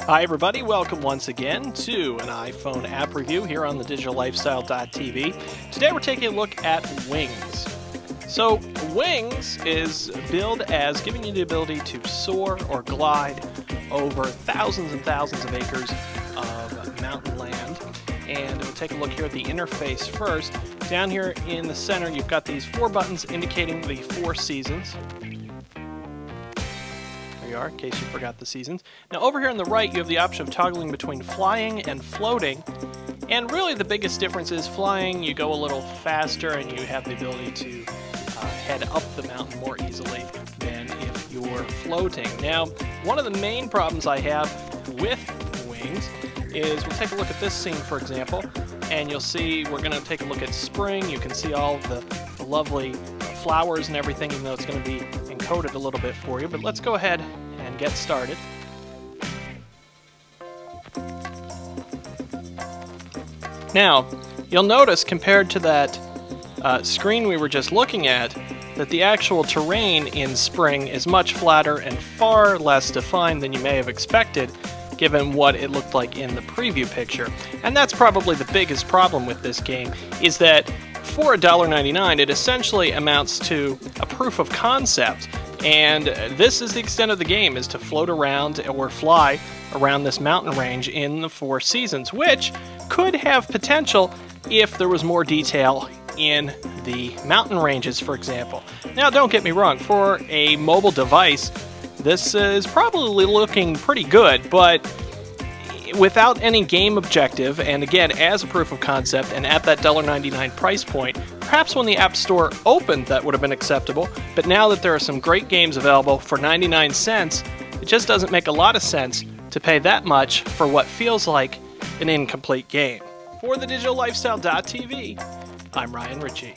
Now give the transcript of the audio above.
Hi everybody, welcome once again to an iPhone app review here on the digitallifestyle.tv. Today we're taking a look at Wings. So Wings is billed as giving you the ability to soar or glide over thousands and thousands of acres of mountain land. And we'll take a look here at the interface first. Down here in the center you've got these 4 buttons indicating the 4 seasons. In case you forgot the seasons. Now over here on the right you have the option of toggling between flying and floating, and really the biggest difference is flying you go a little faster and you have the ability to head up the mountain more easily than if you're floating. Now one of the main problems I have with Wings is we'll take a look at this scene for example, and you'll see we're going to take a look at spring. You can see all the lovely flowers and everything, even though it's going to be encoded a little bit for you, but let's go ahead and get started. Now, you'll notice compared to that screen we were just looking at, that the actual terrain in spring is much flatter and far less defined than you may have expected, given what it looked like in the preview picture. And that's probably the biggest problem with this game, is that for $1.99 it essentially amounts to a proof of concept. And this is the extent of the game, is to float around or fly around this mountain range in the 4 seasons, which could have potential if there was more detail in the mountain ranges, for example. Now, don't get me wrong, for a mobile device, this is probably looking pretty good, but without any game objective, and again, as a proof of concept, and at that $1.99 price point, perhaps when the App Store opened that would have been acceptable, but now that there are some great games available for 99 cents, it just doesn't make a lot of sense to pay that much for what feels like an incomplete game. For the digitallifestyle.tv, I'm Ryan Ritchey.